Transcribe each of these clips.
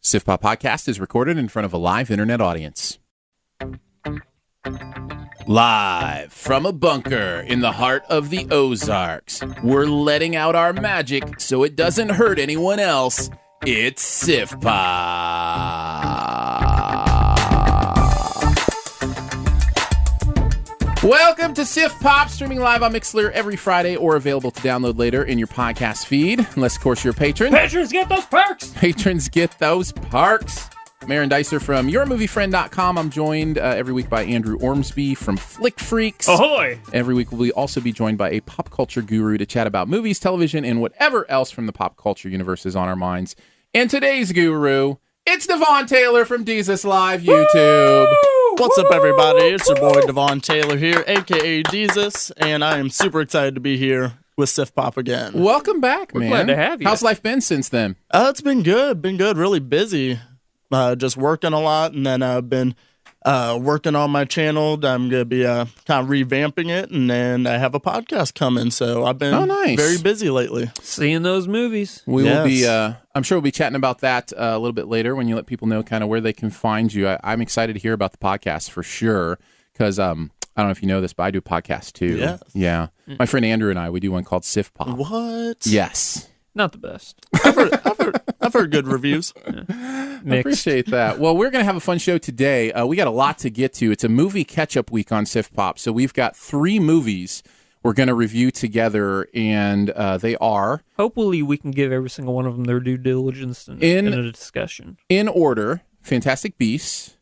Siftpop podcast is recorded in front of a live internet audience. Live from a bunker in the heart of the Ozarks, we're letting out our magic so it doesn't hurt anyone else. It's Siftpop. Welcome to Siftpop, streaming live on Mixlr every Friday or available to download later in your podcast feed. Unless, of course, you're a patron. Patrons get those perks! Patrons get those perks. I'm Aaron Dicer from YourMovieFriend.com. I'm joined every week by Andrew Ormsby from Flick Freaks. Ahoy! Every week we'll also be joined by a pop culture guru to chat about movies, television, and whatever else from the pop culture universe is on our minds. And today's guru, it's Devon Taylor from Deezus12 YouTube. What's up, everybody? It's your boy Devon Taylor here, a.k.a. Deezus, and I am super excited to be here with Siftpop again. Welcome back, man. Glad to have you. How's life been since then? It's been good, really busy. Just working a lot, and then I've been working on my channel. I'm going to be kind of revamping it, and then I have a podcast coming, so I've been very busy lately. Seeing those movies. We will be, I'm sure we'll be chatting about that a little bit later when you let people know kind of where they can find you. I'm excited to hear about the podcast for sure, because I don't know if you know this, but I do a podcast too. Yes. Yeah. My friend Andrew and I, we do one called Siftpop. What? Yes. Not the best. I've heard good reviews. I appreciate that. Well, we're going to have a fun show today. We got a lot to get to. It's a movie catch-up week on Siftpop, so we've got 3 movies we're going to review together, and they are... Hopefully we can give every single one of them their due diligence in a discussion. In order, Fantastic Beasts,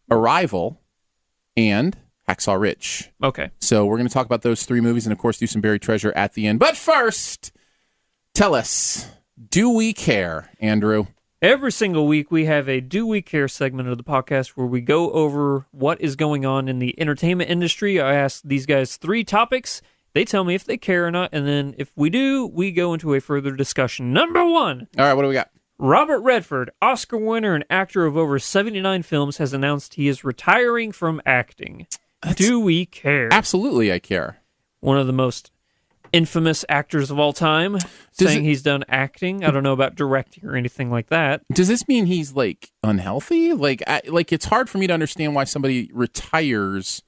Arrival, and Hacksaw Ridge. Okay. So we're going to talk about those 3 movies and, of course, do some buried treasure at the end. But first, tell us, do we care, Andrew? Every single week we have a Do We Care segment of the podcast where we go over what is going on in the entertainment industry. I ask these guys 3 topics. They tell me if they care or not, and then if we do, we go into a further discussion. Number 1. All right, what do we got? Robert Redford, Oscar winner and actor of over 79 films, has announced he is retiring from acting. Do we care? Absolutely, I care. One of the most infamous actors of all time, saying he's done acting. I don't know about directing or anything like that. Does this mean he's, like, unhealthy? Like, it's hard for me to understand why somebody retires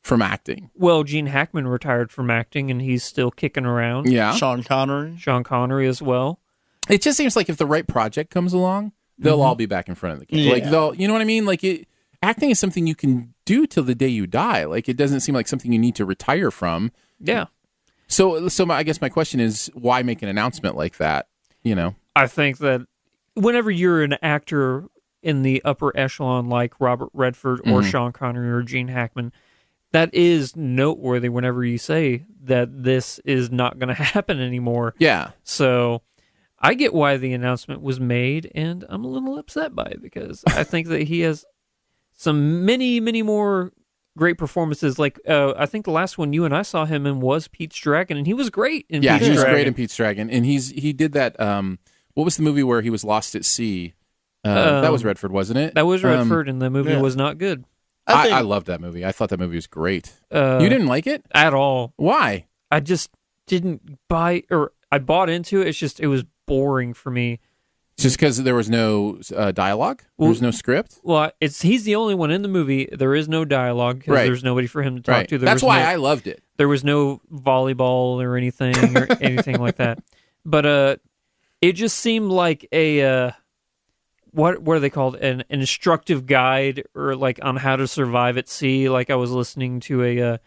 from acting. Well, Gene Hackman retired from acting, and he's still kicking around. Yeah. Sean Connery as well. It just seems like if the right project comes along, they'll all be back in front of the camera. Yeah. Like, you know what I mean? Like, acting is something you can do till the day you die. Like, it doesn't seem like something you need to retire from. Yeah. So I guess my question is, why make an announcement like that? You know, I think that whenever you're an actor in the upper echelon, like Robert Redford or Sean Connery or Gene Hackman, that is noteworthy whenever you say that this is not going to happen anymore. Yeah. So I get why the announcement was made, and I'm a little upset by it because I think that he has some many, many more great performances. Like, I think the last one you and I saw him in was Pete's Dragon, and he was great in Pete's Dragon. Yeah, he was great in Pete's Dragon. And he did that, what was the movie where he was lost at sea? That was Redford, wasn't it? That was Redford, and the movie was not good. I loved that movie. I thought that movie was great. You didn't like it? At all. Why? I just didn't buy, or I bought into it. It was boring for me. Just because there was no dialogue? There was no script? Well, he's the only one in the movie. There is no dialogue because there's nobody for him to talk to. That's why I loved it. There was no volleyball or anything like that. But it just seemed like a what are they called? An instructive guide or like on how to survive at sea. Like I was listening to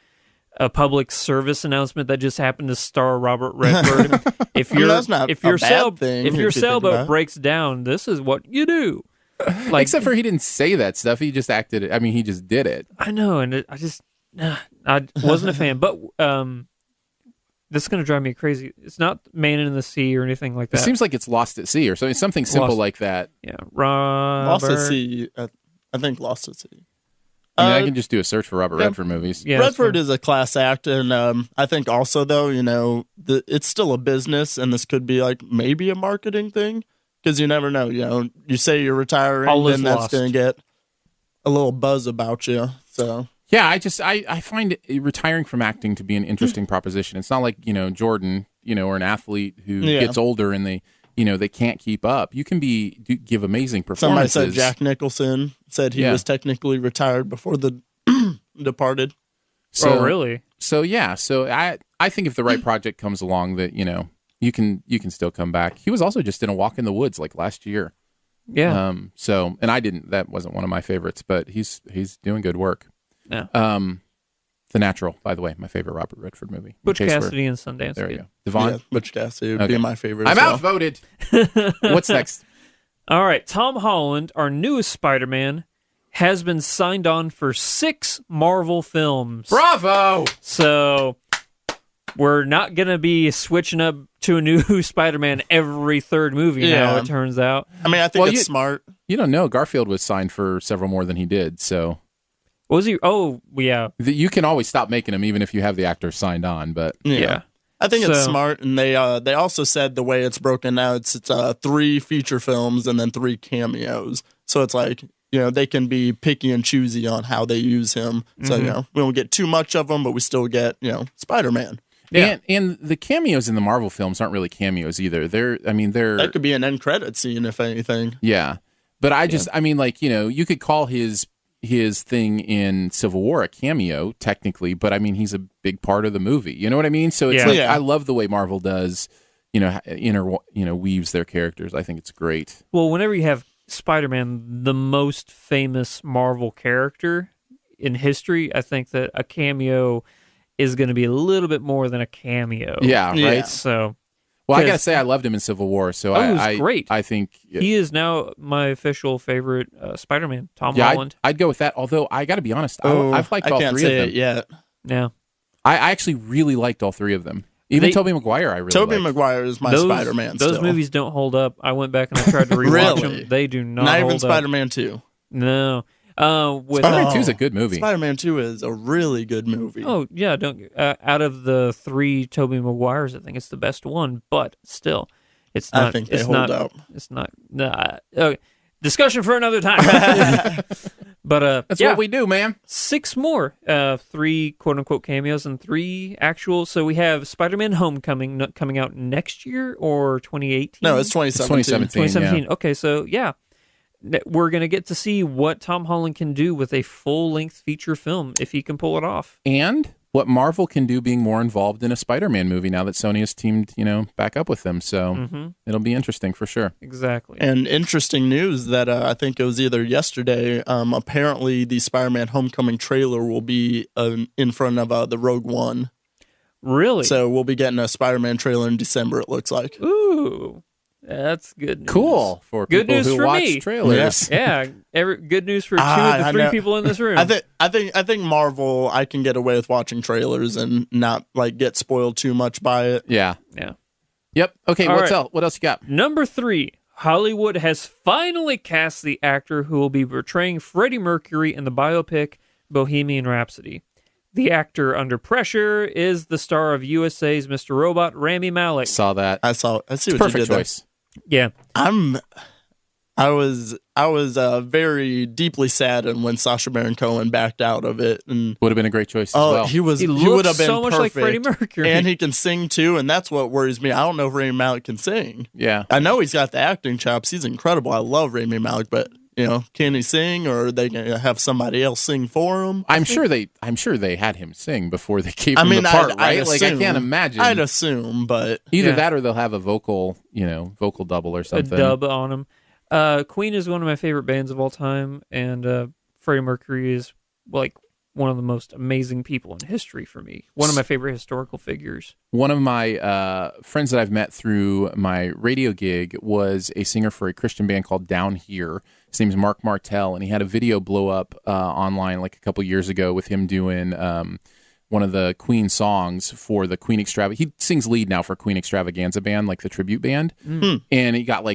a public service announcement that just happened to star Robert Redford. If your sailboat breaks down, this is what you do. Like, except for he didn't say that stuff. He just acted it. I mean, he just did it. I know, and I wasn't a fan. But this is going to drive me crazy. It's not Man in the Sea or anything like that. It seems like it's Lost at Sea or something simple like that. Yeah, Lost at Sea. I think Lost at Sea. I mean, I can just do a search for Robert Redford movies. Yeah, Redford is a class act, and I think also, though, it's still a business, and this could be like maybe a marketing thing, because you never know. You say you're retiring, then that's going to get a little buzz about you. So yeah, I find retiring from acting to be an interesting proposition. It's not like Jordan, or an athlete who gets older and they they can't keep up. You can give amazing Somebody performances. said Jack Nicholson said he was technically retired before The Departed. So, oh, really? So yeah, so I think if the right project comes along, that you can still come back. He was also just in A Walk in the Woods like last year. Yeah. So, and that wasn't one of my favorites, but he's doing good work. Yeah. The Natural, by the way, my favorite Robert Redford movie. Butch Cassidy and Sundance There you Kid. go. Devon? Yeah, Butch Cassidy would be my favorite. I'm as well. outvoted. What's next? All right, Tom Holland, our newest Spider-Man, has been signed on for 6 Marvel films. Bravo! So we're not going to be switching up to a new Spider-Man every third movie now, it turns out. I mean, I think it's smart. You don't know. Garfield was signed for several more than he did, so... Was he? Oh, yeah. You can always stop making them, even if you have the actor signed on, but... Yeah. I think it's smart, and they also said the way it's broken out, it's 3 feature films and then 3 cameos. So it's like, they can be picky and choosy on how they use him. So, we don't get too much of them, but we still get, Spider-Man. Yeah. And the cameos in the Marvel films aren't really cameos either. They're... That could be an end credit scene, if anything. Yeah. But you could call his thing in Civil War a cameo, technically, but he's a big part of the movie. You know what I mean? So it's I love the way Marvel does, weaves their characters. I think it's great. Well, whenever you have Spider-Man, the most famous Marvel character in history, I think that a cameo is going to be a little bit more than a cameo. Yeah, right? Yeah. So... Well, I gotta say, I loved him in Civil War, so it was great. I think he is now my official favorite Spider-Man, Tom Holland. I'd go with that. Although I got to be honest, I've liked all 3 of them. Yet. Yeah, I actually really liked all 3 of them. Even Tobey Maguire, I really Tobey liked. Maguire is my Spider-Man. Those movies don't hold up. I went back and I tried to rewatch them. They do not. Not hold even up. Spider-Man 2. No. Spider-Man 2 is a good movie. Spider-Man 2 is a really good movie. Oh yeah, out of the 3 Tobey Maguires, I think it's the best one. But still, it's not. I think they hold up. It's not. Okay. Discussion for another time. But that's what we do, man. 6 more, 3 quote unquote cameos and 3 actual. So we have Spider-Man: Homecoming coming out next year or 2018. No, it's 2017. 2017. Yeah. Okay, so yeah. We're going to get to see what Tom Holland can do with a full-length feature film, if he can pull it off. And what Marvel can do being more involved in a Spider-Man movie now that Sony has teamed, back up with them. So it'll be interesting for sure. Exactly. And interesting news that I think it was either yesterday, apparently the Spider-Man Homecoming trailer will be in front of the Rogue One. Really? So we'll be getting a Spider-Man trailer in December, it looks like. Ooh. That's good news. Cool for good people news who for watch me. trailers. Yeah, good news for 2 of the 3 people in this room. I think Marvel, I can get away with watching trailers and not get spoiled too much by it. Yeah. Yeah. Yep. Okay. All What right. else you got? Number 3, Hollywood has finally cast the actor who will be portraying Freddie Mercury in the biopic Bohemian Rhapsody. The actor under pressure is the star of USA's Mr. Robot, Rami Malek. Saw that. I see what you Perfect did there. choice. Yeah. I was very deeply saddened when Sacha Baron Cohen backed out of it, and would have been a great choice as well. he would have been so much like Freddie perfect. Mercury, and he can sing too, and that's what worries me. I don't know if Rami Malek can sing. Yeah, I know he's got the acting chops. He's incredible. I love Rami Malek, but can he sing, or are they gonna have somebody else sing for him? I'm sure they had him sing before they gave him the part, right? I'd I can't imagine. I'd assume, but either that or they'll have a vocal double or something. a dub on him. Queen is one of my favorite bands of all time, and Freddie Mercury is one of the most amazing people in history for me. One of my favorite historical figures. One of my friends that I've met through my radio gig was a singer for a Christian band called Down Here. His name's Mark Martell, and he had a video blow up online a couple years ago with him doing one of the Queen songs for the Queen He sings lead now for Queen Extravaganza Band, the tribute band. And he got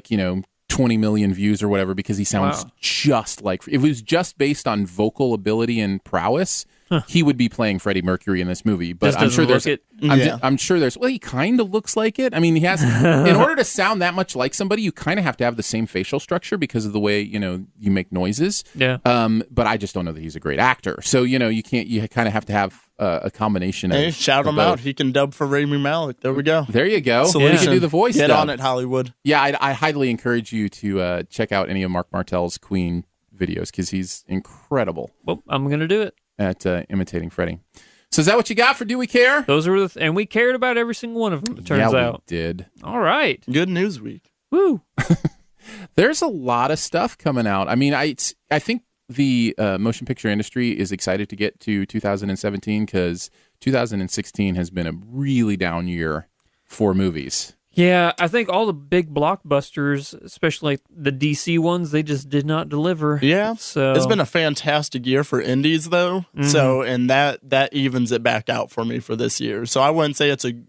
20 million views or whatever because he sounds just like... It was just based on vocal ability and prowess. he would be playing Freddie Mercury in this movie. But I'm sure there's I'm sure there's he kind of looks like it. I mean, he has in order to sound that much like somebody, you kind of have to have the same facial structure because of the way you make noises. Yeah. But I just don't know that he's a great actor. So you kind of have to have a combination. Hey, of shout him out. He can dub for Rami Malek. There we go. There you go. Solution. He can do the voice. Get dub. on it, Hollywood. Yeah, I highly encourage you to check out any of Mark Martell's Queen videos because he's incredible. Well, I'm going to do it. At imitating Freddie. So is that what you got for Do We Care? Those were and we cared about every single one of them, it turns out. We did. All right. Good news week. Woo. There's a lot of stuff coming out. I mean, I think the motion picture industry is excited to get to 2017 because 2016 has been a really down year for movies. Yeah, I think all the big blockbusters, especially like the DC ones, they just did not deliver. Yeah, so it's been a fantastic year for indies, though. Mm-hmm. So, and that evens it back out for me for this year. So I wouldn't say it's a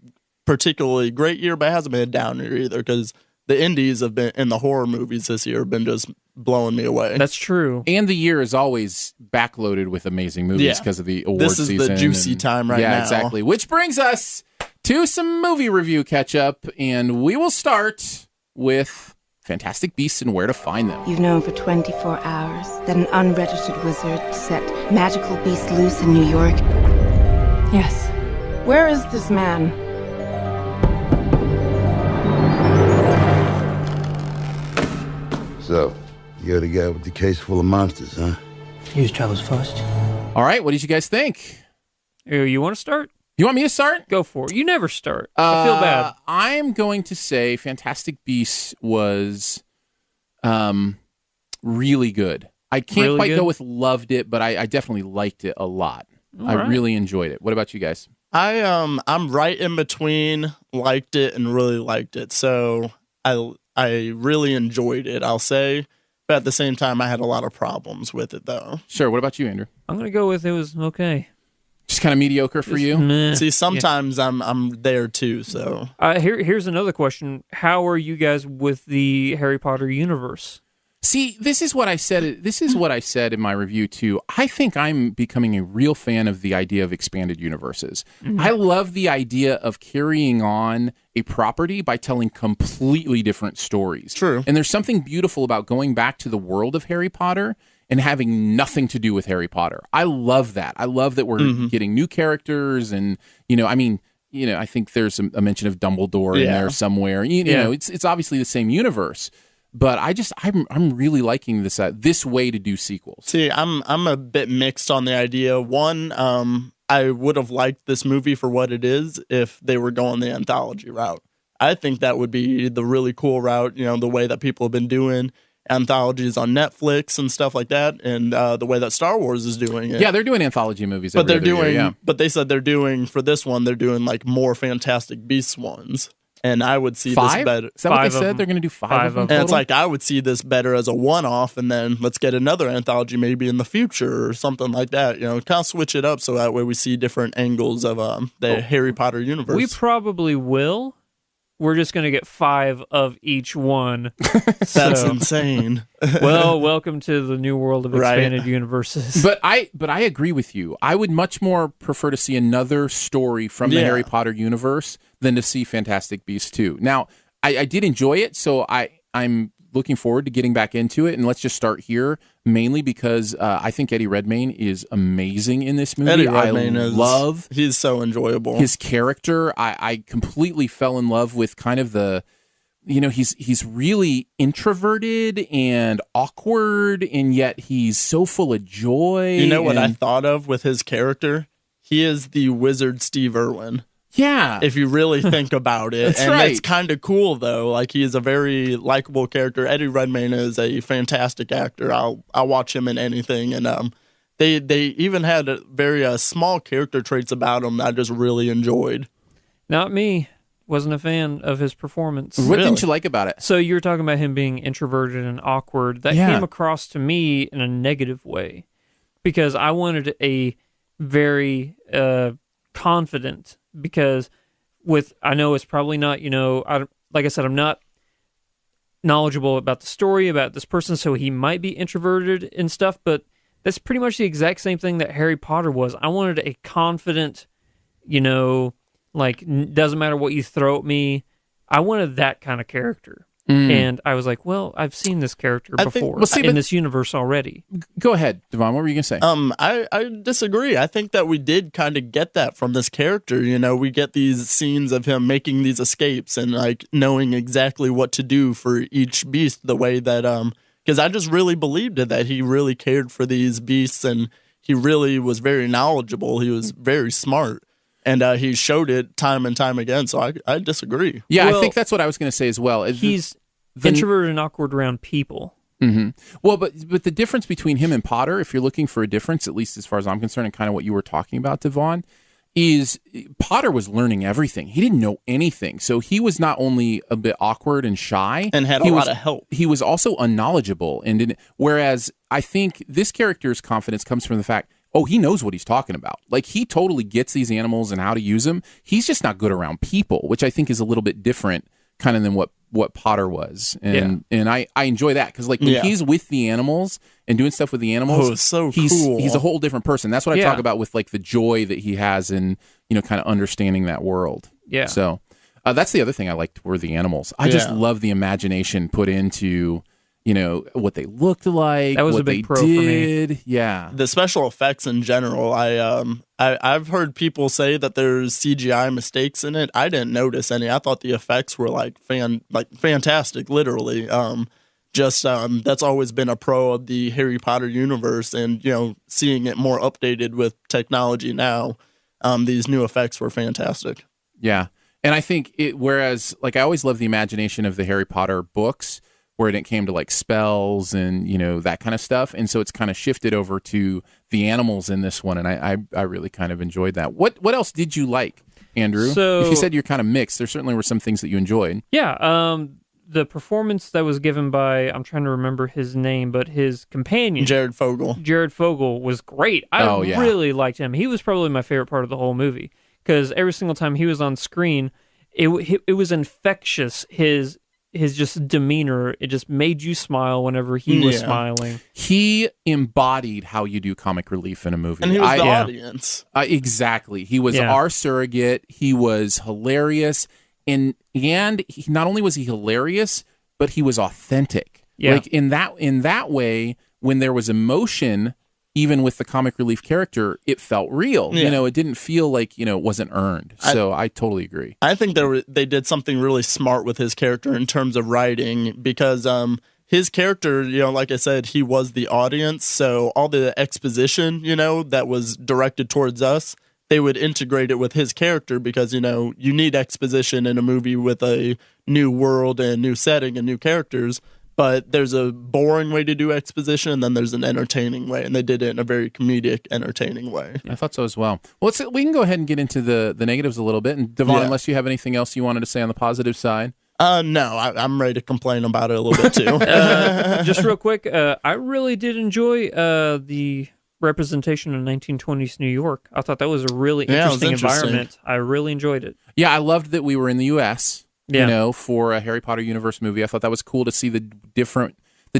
particularly great year, but it hasn't been a down year either because the indies have been, and the horror movies this year have been just blowing me away. That's true. And the year is always backloaded with amazing movies because of the award season. This is the juicy time right now. Yeah, exactly. Which brings us to some movie review catch-up, and we will start with Fantastic Beasts and Where to Find Them. You've known for 24 hours that an unregistered wizard set magical beasts loose in New York? Yes. Where is this man? So, you're the guy with the case full of monsters, huh? Whose travels first? All right, what did you guys think? You want to start? You want me to start? Go for it. You never start. I feel bad. I'm going to say Fantastic Beasts was really good. I can't quite go with loved it, but I definitely liked it a lot. I really enjoyed it. What about you guys? I'm right in between liked it and really liked it. So I really enjoyed it, I'll say. But at the same time, I had a lot of problems with it, though. Sure. What about you, Andrew? I'm going to go with it was okay. Just kind of mediocre for you? Meh. See, sometimes I'm there, too, so. Here's another question. How are you guys with the Harry Potter universe? See, this is what I said. This is what I said in my review too. I think I'm becoming a real fan of the idea of expanded universes. Mm-hmm. I love the idea of carrying on a property by telling completely different stories. True. And there's something beautiful about going back to the world of Harry Potter and having nothing to do with Harry Potter. I love that. I love that we're getting new characters and, I think there's a mention of Dumbledore in there somewhere. You know, it's obviously the same universe. But I'm really liking this way to do sequels. See, I'm a bit mixed on the idea. One, I would have liked this movie for what it is if they were going the anthology route. I think that would be the really cool route, the way that people have been doing anthologies on Netflix and stuff like that, and the way that Star Wars is doing it. Yeah, they're doing anthology movies. But but they said they're doing like more Fantastic Beasts ones. And I would see this better. Is that what they said? They're going to do five of them? And it's like, I would see this better as a one-off, and then let's get another anthology maybe in the future or something like that. Kind of switch it up so that way we see different angles of the Harry Potter universe. We probably will. We're just going to get 5 of each one. That's insane. Well, welcome to the new world of expanded universes. But I agree with you. I would much more prefer to see another story from the Harry Potter universe than to see Fantastic Beasts 2. Now, I did enjoy it, so I'm looking forward to getting back into it. And let's just start here, mainly because I think Eddie Redmayne is amazing in this movie. Eddie Redmayne he's so enjoyable. His character, I completely fell in love with kind of the, he's really introverted and awkward, and yet he's so full of joy. You know what I thought of with his character? He is the wizard Steve Irwin. Yeah. If you really think about it. That's right. It's kind of cool, though. Like, he is a very likable character. Eddie Redmayne is a fantastic actor. I'll watch him in anything. And they even had very small character traits about him that I just really enjoyed. Not me. Wasn't a fan of his performance. What didn't you like about it? So you were talking about him being introverted and awkward. That came across to me in a negative way. Because I wanted a very confident, because I know it's probably not, like I said, I'm not knowledgeable about the story, about this person, so he might be introverted and stuff, but that's pretty much the exact same thing that Harry Potter was. I wanted a confident, like, doesn't matter what you throw at me. I wanted that kind of character. And I was like, well, I've seen this character before in this universe already. Go ahead, Devon. What were you going to say? I disagree. I think that we did kind of get that from this character. We get these scenes of him making these escapes and like knowing exactly what to do for each beast, the way that, because I just really believed it, that he really cared for these beasts and he really was very knowledgeable. He was very smart. And he showed it time and time again, so I disagree. Yeah, I think that's what I was going to say as well. He's introverted and awkward around people. Mm-hmm. Well, but the difference between him and Potter, if you're looking for a difference, at least as far as I'm concerned, and kind of what you were talking about, Devon, is Potter was learning everything. He didn't know anything. So he was not only a bit awkward and shy. And had a lot of help. He was also unknowledgeable. Whereas I think this character's confidence comes from the fact, he knows what he's talking about. Like, he totally gets these animals and how to use them. He's just not good around people, which I think is a little bit different kind of than what Potter was. And I enjoy that because, like, when he's with the animals and doing stuff with the animals, so cool. He's a whole different person. That's what I talk about with, like, the joy that he has in, kind of understanding that world. Yeah. So that's the other thing I liked were the animals. I just love the imagination put into what they looked like. That was what a big they pro did. for me. Yeah. The special effects in general, I've heard people say that there's CGI mistakes in it. I didn't notice any. I thought the effects were fantastic, literally. That's always been a pro of the Harry Potter universe, and seeing it more updated with technology now, these new effects were fantastic. Yeah. And I think whereas like I always love the imagination of the Harry Potter books, where it came to like spells and that kind of stuff, and so it's kind of shifted over to the animals in this one, and I really kind of enjoyed that. What else did you like, Andrew? So, if you said you're kind of mixed, there certainly were some things that you enjoyed. Yeah, the performance that was given by, I'm trying to remember his name, but his companion, Jared Fogle was great. I really liked him. He was probably my favorite part of the whole movie because every single time he was on screen, it was infectious. His just demeanor, it just made you smile whenever he was smiling. He embodied how you do comic relief in a movie. And he was the audience. Exactly. He was our surrogate. He was hilarious. And not only was he hilarious, but he was authentic. Yeah. Like in that way, when there was emotion, even with the comic relief character, it felt real. Yeah. It didn't feel like, it wasn't earned. So I totally agree. I think they did something really smart with his character in terms of writing, because his character, like I said, he was the audience. So all the exposition, that was directed towards us, they would integrate it with his character because, you need exposition in a movie with a new world and new setting and new characters. But there's a boring way to do exposition, and then there's an entertaining way, and they did it in a very comedic, entertaining way. I thought so as well. Well, we can go ahead and get into the negatives a little bit. And Devon, unless you have anything else you wanted to say on the positive side. No, I'm ready to complain about it a little bit too. Just real quick, I really did enjoy the representation of 1920s New York. I thought that was a really interesting environment. I really enjoyed it. Yeah, I loved that we were in the U.S., for a Harry Potter universe movie. I thought that was cool to see the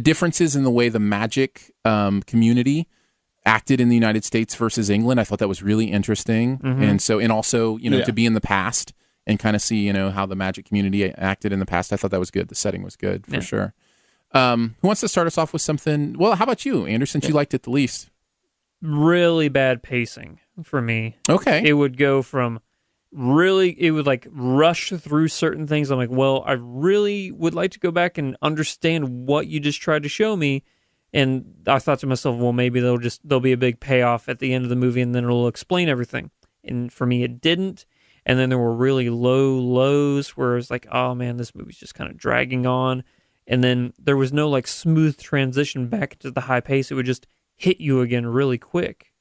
differences in the way the magic community acted in the United States versus England. I thought that was really interesting. Mm-hmm. And also, to be in the past and kind of see, how the magic community acted in the past. I thought that was good. The setting was good for sure. Who wants to start us off with something? Well, how about you, Andrew, since you liked it the least? Really bad pacing for me. Okay. It would go from it would like rush through certain things. I'm like, well, I really would like to go back and understand what you just tried to show me. And I thought to myself, well, maybe there'll be a big payoff at the end of the movie and then it'll explain everything. And for me, it didn't. And then there were really low lows where it's like, oh man, this movie's just kind of dragging on. And then there was no like smooth transition back to the high pace. It would just hit you again really quick.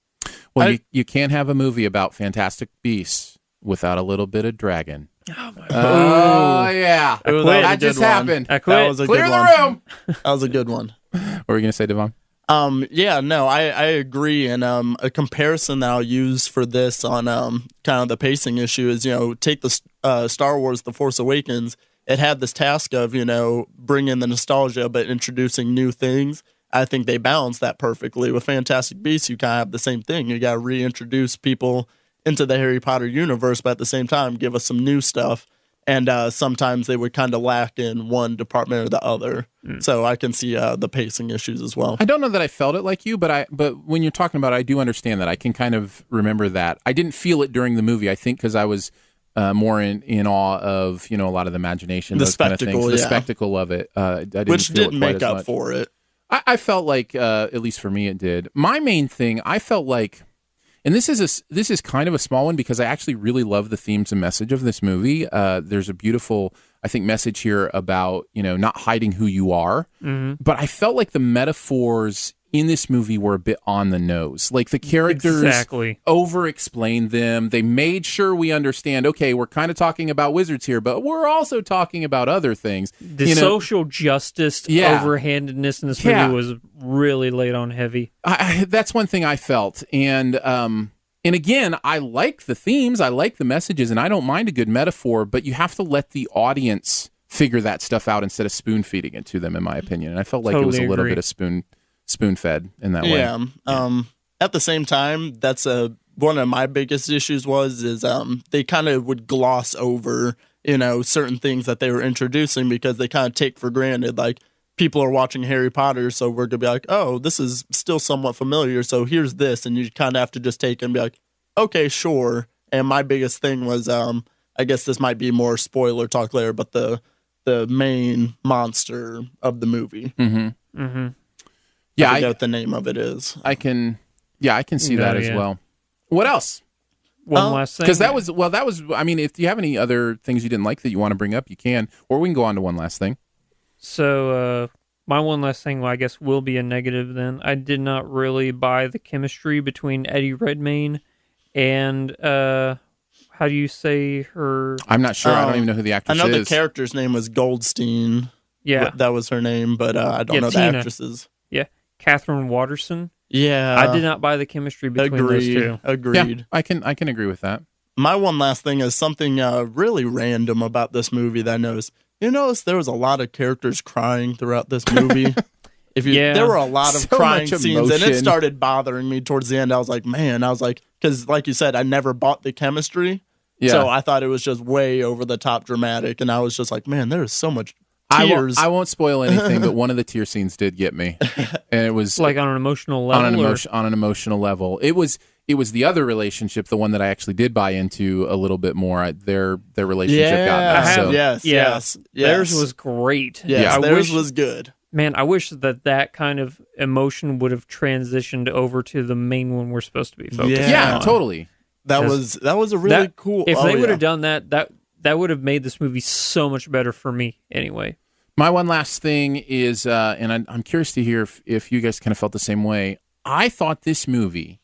Well, you can't have a movie about fantastic beasts without a little bit of dragon. Oh, my God. Oh, yeah. That just happened. I quit. That was a Clear good the one. room. That was a good one. What were you going to say, Devon? I agree. And a comparison that I'll use for this on kind of the pacing issue is, take the Star Wars The Force Awakens. It had this task of, bringing the nostalgia but introducing new things. I think they balance that perfectly. With Fantastic Beasts, you kind of have the same thing. You got to reintroduce people into the Harry Potter universe, but at the same time, give us some new stuff. And sometimes they would kind of lack in one department or the other. So I can see the pacing issues as well. I don't know that I felt it like you, but when you're talking about it, I do understand that. I can kind of remember that. I didn't feel it during the movie, I think, because I was more in awe of, a lot of the imagination, the those spectacle, kind of things, the spectacle of it. I didn't Which feel didn't it quite make as up much. for it. I felt like, at least for me, it did. My main thing, I felt like, and this is kind of a small one because I actually really love the themes and message of this movie. There's a beautiful, I think, message here about, not hiding who you are. Mm-hmm. But I felt like the metaphors in this movie were a bit on the nose. Like the characters over-explained them. They made sure we understand, okay, we're kind of talking about wizards here, but we're also talking about other things. The social justice overhandedness in this movie was really laid on heavy. That's one thing I felt. And again, I like the themes, I like the messages, and I don't mind a good metaphor, but you have to let the audience figure that stuff out instead of spoon-feeding it to them, in my opinion. And I felt like it was a little bit of spoon-fed in that way. Yeah. At the same time, that's one of my biggest issues is they kind of would gloss over, certain things that they were introducing because they kind of take for granted, like, people are watching Harry Potter, so we're going to be like, oh, this is still somewhat familiar, so here's this, and you kind of have to just take it and be like, okay, sure. And my biggest thing was, I guess this might be more spoiler talk later, but the main monster of the movie. Mm-hmm. Mm-hmm. Yeah, I forget what the name of it is. I can see that as well. What else? One last thing. Because that was, I mean, if you have any other things you didn't like that you want to bring up, you can, or we can go on to one last thing. So, my one last thing, I guess, will be a negative then. I did not really buy the chemistry between Eddie Redmayne and, how do you say her? I'm not sure. I don't even know who the actress is. I know the character's name was Goldstein. Yeah. That was her name, but I don't know Tina. the actresses. Yeah. Catherine Watterson. Yeah. I did not buy the chemistry between those two. Agreed. Yeah, I can agree with that. My one last thing is something really random about this movie that I noticed. You notice there was a lot of characters crying throughout this movie. There were a lot of crying scenes, and it started bothering me towards the end. I was like, because like you said, I never bought the chemistry, so I thought it was just way over the top dramatic, and I was just like, man, there is so much tears. I won't spoil anything, but one of the tear scenes did get me, and it was like on an emotional level. On an emotional level, it was the other relationship, the one that I actually did buy into a little bit more. Their relationship got me. Yes. Theirs was great. Yes, theirs was good. Man, I wish that kind of emotion would have transitioned over to the main one we're supposed to be focusing on. Yeah, totally. That was a really cool. If they would have done that would have made this movie so much better for me anyway. My one last thing is, and I'm curious to hear if you guys kind of felt the same way. I thought this movie,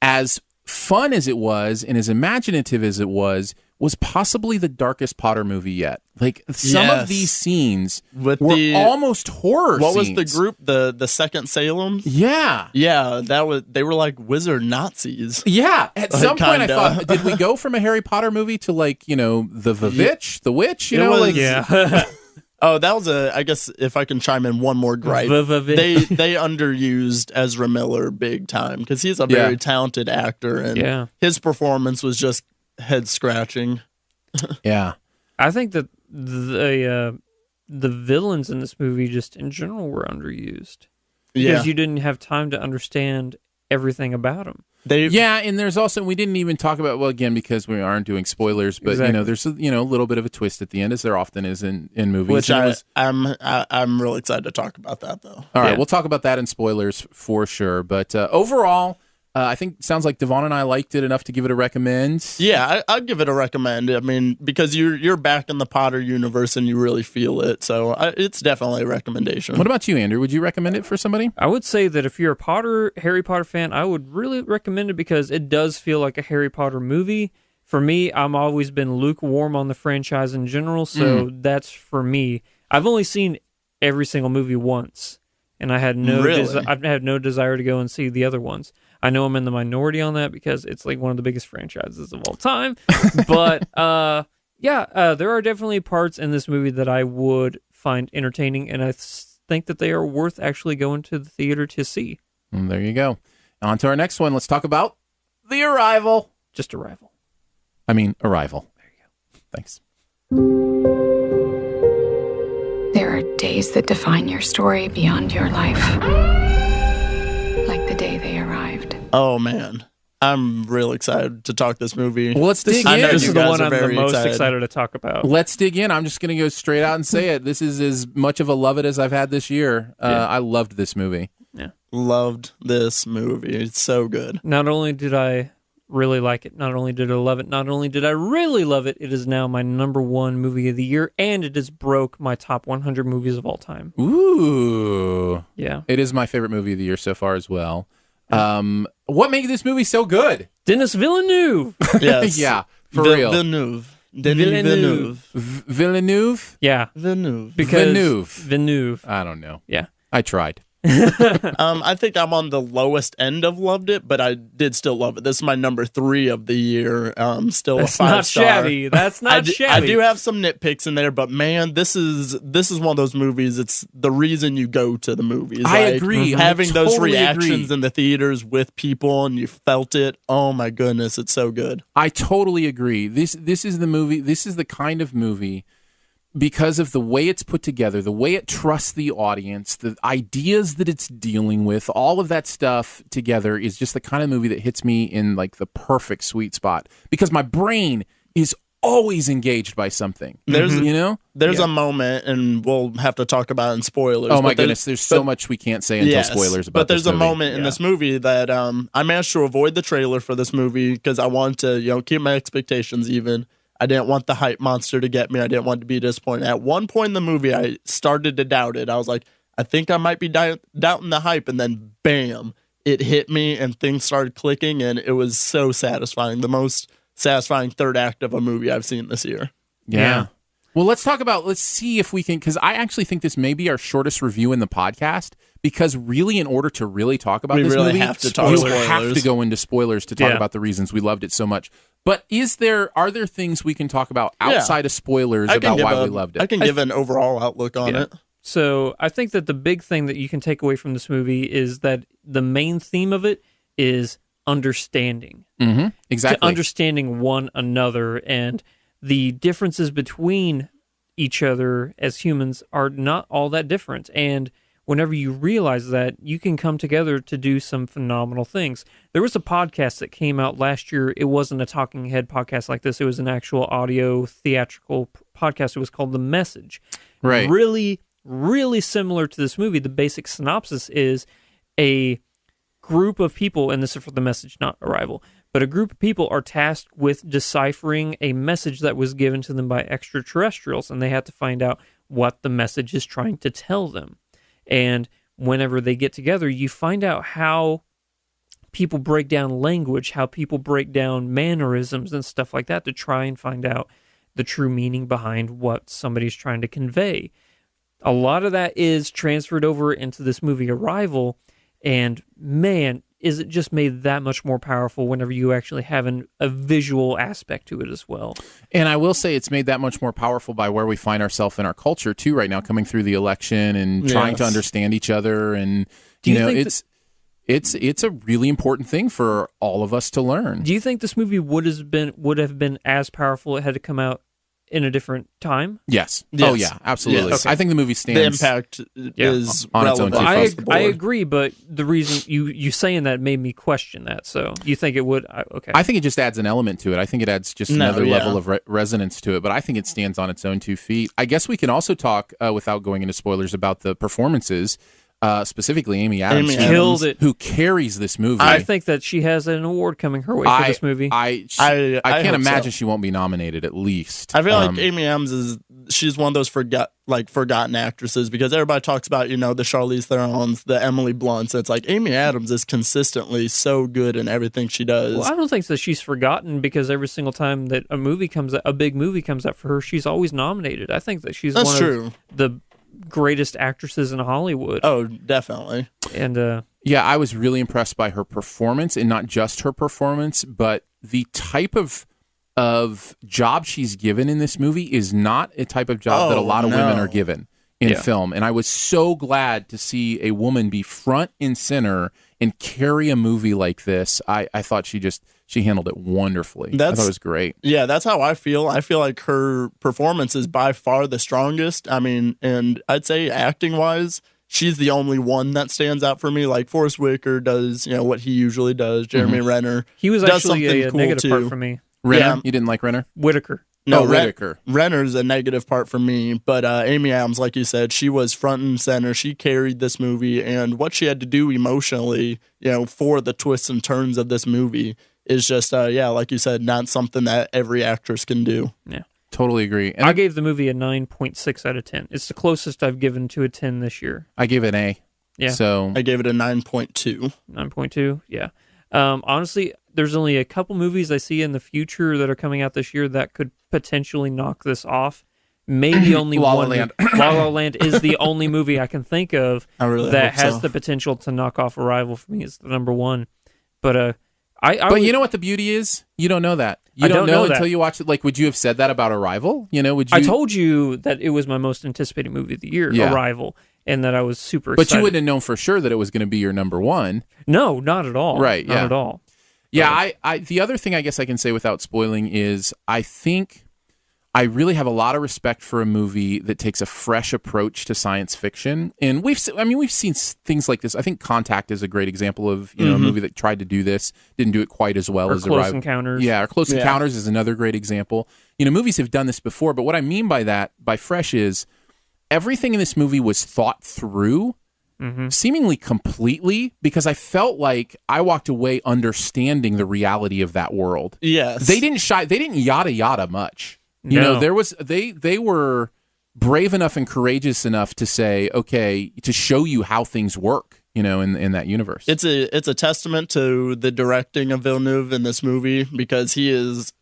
as fun as it was and as imaginative as it was possibly the darkest Potter movie yet. Like, some of these scenes were almost horror scenes. What was the group? The Second Salem? Yeah. Yeah, they were like wizard Nazis. Yeah. At some point I thought, did we go from a Harry Potter movie to the witch? Yeah. Oh, that was I guess if I can chime in one more gripe, they underused Ezra Miller big time because he's a very talented actor, and his performance was just head scratching. Yeah, I think that the villains in this movie just in general were underused because you didn't have time to understand everything about them. And there's also, we didn't even talk about, well, again, because we aren't doing spoilers, but there's a little bit of a twist at the end, as there often is in movies. Which I'm really excited to talk about that, though. All right, we'll talk about that in spoilers for sure. But overall, I think it sounds like Devon and I liked it enough to give it a recommend. Yeah, I'd give it a recommend. I mean, because you're back in the Potter universe and you really feel it, so it's definitely a recommendation. What about you, Andrew? Would you recommend it for somebody? I would say that if you're a Harry Potter fan, I would really recommend it because it does feel like a Harry Potter movie. For me, I've always been lukewarm on the franchise in general, so that's for me. I've only seen every single movie once, and I had no desire to go and see the other ones. I know I'm in the minority on that because it's like one of the biggest franchises of all time. But there are definitely parts in this movie that I would find entertaining, and think that they are worth actually going to the theater to see. And there you go. On to our next one. Let's talk about The Arrival. Just Arrival. I mean, Arrival. There you go. Thanks. There are days that define your story beyond your life. Like the day they arrived. Oh, man. I'm real excited to talk this movie. Well, let's dig in. This is the one I'm the most excited to talk about. Let's dig in. I'm just going to go straight out and say it. This is as much of a love it as I've had this year. I loved this movie. Yeah. Loved this movie. It's so good. Not only did I really like it, not only did I love it, not only did I really love it, it is now my number one movie of the year, and it has broke my top 100 movies of all time. Ooh. Yeah. It is my favorite movie of the year so far as well. What makes this movie so good? Denis Villeneuve. Yes. Yeah, for real. Villeneuve. Villeneuve. Villeneuve? Yeah. Villeneuve. Because Villeneuve. I don't know. Yeah. I tried. I think I'm on the lowest end of loved it, but I did still love it. This is my number 3 of the year. Still That's a 5-star. not shabby. That's not shabby. I do have some nitpicks in there, but man, this is one of those movies. It's the reason you go to the movies. I agree. Having I those totally reactions agree. in the theaters with people and you felt it. Oh my goodness, it's so good. I totally agree. This is the movie. This is the kind of movie, because of the way it's put together, the way it trusts the audience, the ideas that it's dealing with, all of that stuff together is just the kind of movie that hits me in like the perfect sweet spot, because my brain is always engaged by something. There's There's a moment, and we'll have to talk about it in spoilers. Oh my goodness, there's so much we can't say until spoilers about this movie. But there's a moment in this movie that I managed to avoid the trailer for this movie because I wanted to keep my expectations even. I didn't want the hype monster to get me. I didn't want to be disappointed. At one point in the movie, I started to doubt it. I was like, I think I might be doubting the hype. And then, bam, it hit me and things started clicking. And it was so satisfying. The most satisfying third act of a movie I've seen this year. Yeah. Well, let's see if we can, because I actually think this may be our shortest review in the podcast, because really, in order to really talk about this movie, have to talk we spoilers. have to go into spoilers to talk about the reasons we loved it so much. But are there things we can talk about outside of spoilers about why we loved it? I can give an overall outlook on it. So I think that the big thing that you can take away from this movie is that the main theme of it is understanding. Mm-hmm. Exactly. Understanding one another, and the differences between each other as humans are not all that different. And whenever you realize that, you can come together to do some phenomenal things. There was a podcast that came out last year. It wasn't a talking head podcast like this. It was an actual audio theatrical podcast. It was called The Message. Right. Really, really similar to this movie. The basic synopsis is a group of people, and this is for The Message, not Arrival, but a group of people are tasked with deciphering a message that was given to them by extraterrestrials, and they have to find out what the message is trying to tell them. And whenever they get together, you find out how people break down language, how people break down mannerisms and stuff like that to try and find out the true meaning behind what somebody's trying to convey. A lot of that is transferred over into this movie Arrival, and man, is it just made that much more powerful whenever you actually have a visual aspect to it as well. And I will say it's made that much more powerful by where we find ourselves in our culture too right now, coming through the election and trying to understand each other. And it's a really important thing for all of us to learn. Do you think this movie would have been as powerful if it had come out in a different time? Yes. Oh yeah, absolutely. Yes. I think the movie stands. The impact is on its own relevant. two across the board. I agree, but the reason you saying that made me question that. So you think it would? Okay. I think it just adds an element to it. I think it adds just another level of resonance to it. But I think it stands on its own 2 feet. I guess we can also talk, without going into spoilers, about the performances. Specifically, Amy Adams killed it. Who carries this movie. I think that she has an award coming her way for this movie. I can't imagine so. she won't be nominated at least. I feel like Amy Adams she's one of those forgotten actresses, because everybody talks about the Charlize Therons, the Emily Blunts. It's like Amy Adams is consistently so good in everything she does. Well, I don't think that she's forgotten, because every single time that a big movie comes out for her, she's always nominated. I think that she's of the greatest actresses in Hollywood. Oh, definitely. And yeah, I was really impressed by her performance, and not just her performance, but the type of job she's given in this movie is not a type of job that a lot of women are given. in film. And I was so glad to see a woman be front and center and carry a movie like this. I thought she handled it wonderfully. I thought it was great. Yeah, that's how I feel. I feel like her performance is by far the strongest. I mean, and I'd say acting-wise, she's the only one that stands out for me. Like Forrest Whitaker does, what he usually does. Jeremy Renner. He was does actually a cool negative part too. for me. Renner? Yeah. You didn't like Renner? Whitaker. No, Whitaker. Renner's a negative part for me, but Amy Adams, like you said, she was front and center. She carried this movie, and what she had to do emotionally, for the twists and turns of this movie is just, like you said, not something that every actress can do. Yeah. Totally agree. And I gave the movie a 9.6 out of 10. It's the closest I've given to a 10 this year. I gave it an A. Yeah. So I gave it a 9.2. 9.2, yeah. Honestly, there's only a couple movies I see in the future that are coming out this year that could potentially knock this off. Maybe only La La one. Land. La La Land is the only movie I can think of I really that hope has so. the potential to knock off Arrival for me. It's the number one. But But you know what the beauty is? You don't know that. You I don't know that. until you watch it. Like, would you have said that about Arrival? Would you? I told you that it was my most anticipated movie of the year, Yeah. Arrival, and that I was super But excited. you wouldn't have known for sure that it was going to be your number one. No, not at all. Right, Not yeah. at all. Yeah, I the other thing I guess I can say without spoiling is I think I really have a lot of respect for a movie that takes a fresh approach to science fiction. And we've seen things like this. I think Contact is a great example of, a movie that tried to do this, didn't do it quite as well Or as Close Arrival. Encounters. Yeah, or Close Encounters is another great example. Movies have done this before, but what I mean by that, by fresh, is everything in this movie was thought through seemingly completely, because I felt like I walked away understanding the reality of that world. Yes. They didn't yada yada much. No. They were brave enough and courageous enough to say, okay, to show you how things work, in that universe. It's a testament to the directing of Villeneuve in this movie, because he is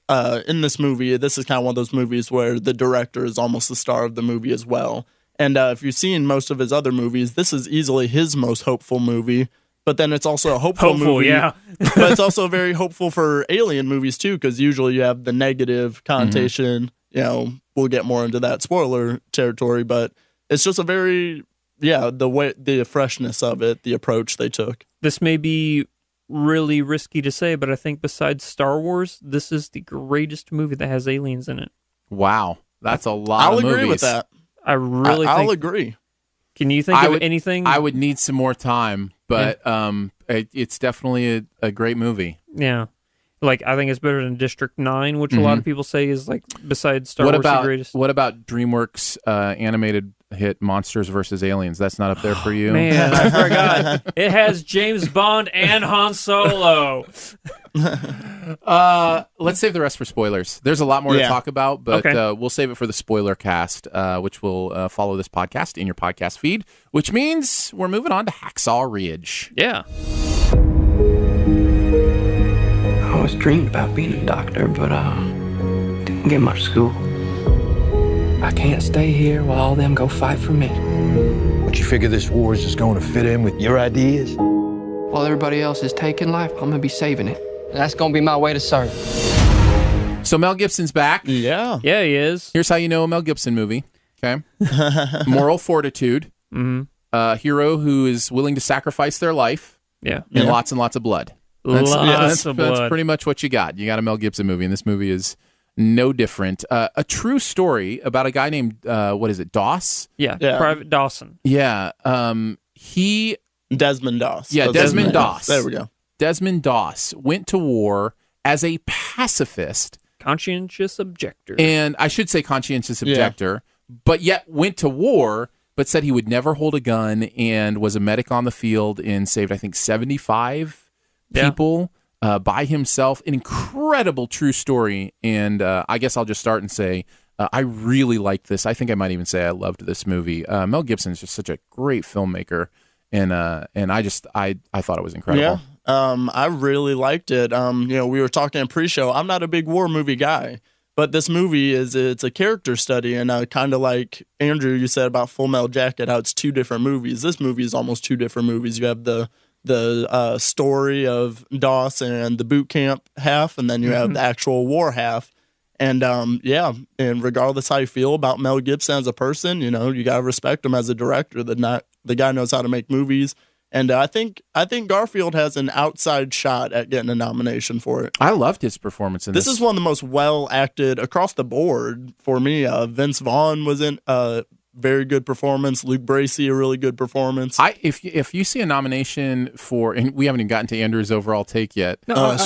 in this movie. This is kind of one of those movies where the director is almost the star of the movie as well. And if you've seen most of his other movies, this is easily his most hopeful movie. But then it's also a hopeful movie. Yeah. But it's also very hopeful for alien movies too, because usually you have the negative connotation. We'll get more into that spoiler territory, but it's just a very the freshness of it, the approach they took. This may be really risky to say, but I think besides Star Wars, this is the greatest movie that has aliens in it. Wow, that's a lot I'll of movies. agree with that. I really I'll think. agree. Can you think of anything? I would need some more time, but it's definitely a great movie. Yeah. Like, I think it's better than District 9, which a lot of people say is, like, besides Star Wars, the greatest. What about DreamWorks' animated hit Monsters vs. Aliens? That's not up there for you? Man, I forgot. It has James Bond and Han Solo. Let's save the rest for spoilers. There's a lot more to talk about, but Okay. we'll save it for the spoiler cast, which will follow this podcast in your podcast feed, which means we're moving on to Hacksaw Ridge. Yeah. I always dreamed about being a doctor, but didn't get much school. I can't stay here while all them go fight for me. But you figure this war is just going to fit in with your ideas? While everybody else is taking life, I'm gonna be saving it. That's gonna be my way to serve. So Mel Gibson's back. Yeah. Yeah, he is. Here's how you know a Mel Gibson movie. Okay. Moral fortitude. A hero who is willing to sacrifice their life. Yeah. And lots and lots of blood. Lots of blood. That's pretty much what you got. You got a Mel Gibson movie, and this movie is no different. A true story about a guy named, Doss? Yeah. Yeah. Private Dawson. Yeah. Desmond Doss. Yeah, Desmond Doss. There we go. Desmond Doss went to war as a pacifist, Conscientious objector. and I should say conscientious objector, but yet went to war, but said he would never hold a gun and was a medic on the field and saved, I think, 75 people by himself. An incredible true story. And I guess I'll just start and say, I really liked this. I think I might even say I loved this movie. Mel Gibson is just such a great filmmaker. And I thought it was incredible. Yeah. I really liked it. We were talking in pre-show. I'm not a big war movie guy, but this movie it's a character study, and kind of like Andrew, you said about Full Metal Jacket, how it's two different movies. This movie is almost two different movies. You have the story of Doss and the boot camp half, and then you have the actual war half. And and regardless how you feel about Mel Gibson as a person, you gotta respect him as a director. The guy knows how to make movies. And I think Garfield has an outside shot at getting a nomination for it. I loved his performance in this. This is one of the most well acted across the board for me. Vince Vaughn was in a very good performance. Luke Bracey, a really good performance. If you see a nomination for, and we haven't even gotten to Andrew's overall take yet. No,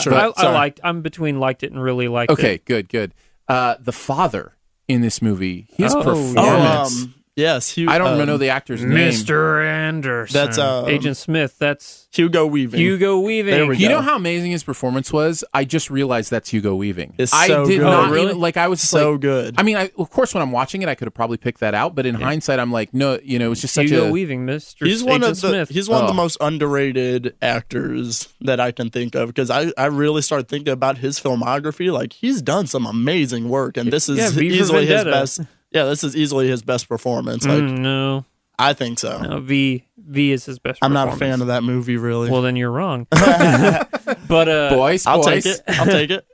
I'm between liked it and really liked it. Okay, good. The father in this movie, his performance. Yes, I don't know the actor's name. Mr. Anderson. That's Agent Smith. That's Hugo Weaving. There we You go. know how amazing his performance was? I just realized that's Hugo Weaving. It's I so did good. not really? even, like I was So good. I mean, of course, when I'm watching it, I could have probably picked that out. But in hindsight, I'm like, no, it's just such Hugo a. Weaving, Mr. He's one Agent of the Smith. he's one of the most underrated actors that I can think of, because I really started thinking about his filmography. Like, he's done some amazing work, and this is V for easily his Vendetta. best. Yeah, this is easily his best performance. Like, No, I think so. V is his best. I'm not a fan of that movie, really. Well, then you're wrong. But Boys, I'll take it. I'll take it.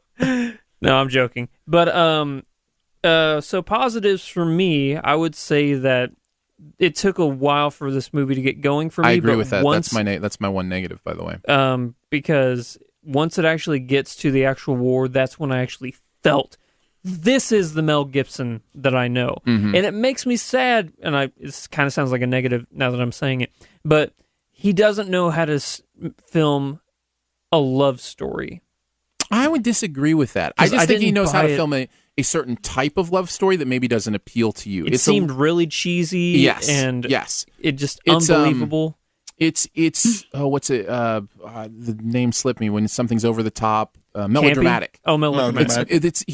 No, I'm joking. But so positives for me, I would say that it took a while for this movie to get going for me. I agree but with that. Once, That's my one negative, by the way. because once it actually gets to the actual war, that's when I actually felt this is the Mel Gibson that I know. Mm-hmm. And it makes me sad, and it kind of sounds like a negative now that I'm saying it, but he doesn't know how to film a love story. I would disagree with that. I just think he didn't knows how buy to it. film a certain type of love story that maybe doesn't appeal to you. It seemed really cheesy. Yes, and yes. it just It's, unbelievable. It's what's it? The name slipped me when something's over the top. Melodramatic. Campy? Oh, melodramatic. It's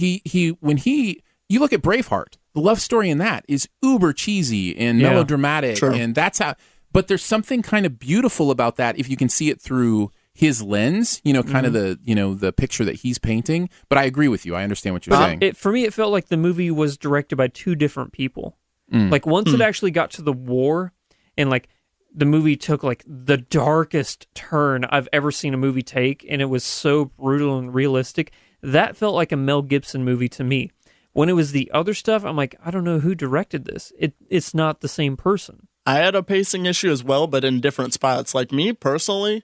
when you look at Braveheart, the love story in that is uber cheesy and melodramatic, True. and that's how. But there's something kind of beautiful about that if you can see it through his lens, kind of the picture that he's painting. But I agree with you. I understand what you're saying. For me, it felt like the movie was directed by two different people. Like once it actually got to the war, and like the movie took like the darkest turn I've ever seen a movie take, and it was so brutal and realistic. That felt like a Mel Gibson movie to me. When it was the other stuff, I'm like, I don't know who directed this. It's not the same person. I had a pacing issue as well, but in different spots. Like me personally,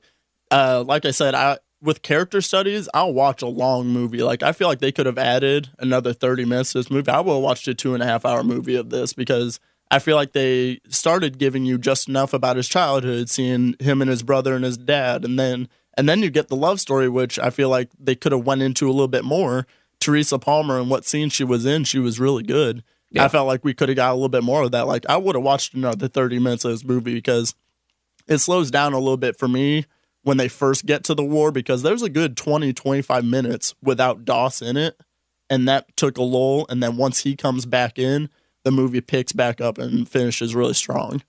like I said, with character studies, I'll watch a long movie. Like, I feel like they could have added another 30 minutes to this movie. I would have watched a 2.5 hour movie of this, because I feel like they started giving you just enough about his childhood, seeing him and his brother and his dad, and then you get the love story, which I feel like they could have went into a little bit more. Teresa Palmer and what scene she was in, she was really good. Yeah. I felt like we could have got a little bit more of that. Like, I would have watched another 30 minutes of this movie, because it slows down a little bit for me when they first get to the war, because there's a good 20, 25 minutes without Doss in it, and that took a lull, and then once he comes back in, the movie picks back up and finishes really strong.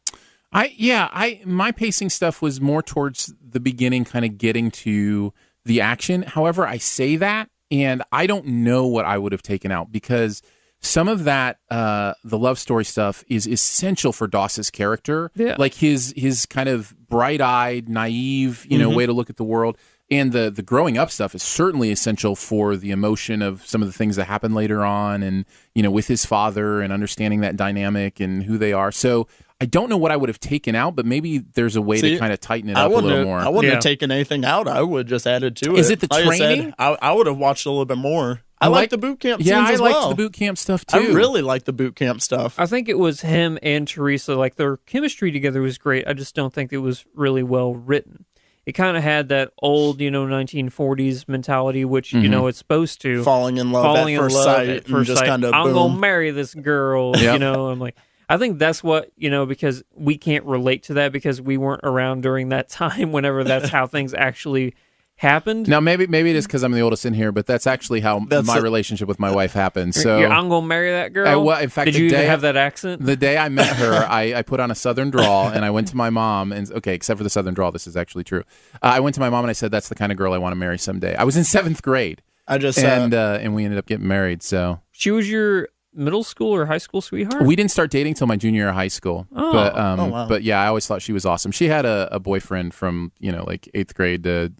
My pacing stuff was more towards the beginning, kind of getting to the action. However, I say that, and I don't know what I would have taken out, because some of that, the love story stuff, is essential for Doss's character. Yeah. Like his kind of bright-eyed, naive, way to look at the world. And the growing up stuff is certainly essential for the emotion of some of the things that happen later on, and with his father and understanding that dynamic and who they are. So I don't know what I would have taken out, but maybe there's a way to kind of tighten it up a little more. I wouldn't have taken anything out. I would just added to it. Is it the like training? I would have watched a little bit more. I like the boot camp scenes as well. Yeah, I liked the boot camp stuff too. I really like the boot camp stuff. I think it was him and Teresa. Like, their chemistry together was great. I just don't think it was really well written. It kind of had that old, 1940s mentality, which, it's supposed to. Falling in love at first sight. And just kind of, I'm going to marry this girl, I'm like, I think that's what, because we can't relate to that, because we weren't around during that time whenever that's how things actually happened. Now, maybe it is because I'm the oldest in here, but that's actually how my relationship with my wife happened. So I'm going to marry that girl? In fact, did you even have that accent? The day I met her, I put on a Southern drawl, and I went to my mom, and except for the Southern drawl, this is actually true. I went to my mom and I said, that's the kind of girl I want to marry someday. I was in 7th grade. And we ended up getting married. So she was your middle school or high school sweetheart? We didn't start dating till my junior year of high school. Oh. Wow. But yeah, I always thought she was awesome. She had a boyfriend from, like 8th grade to,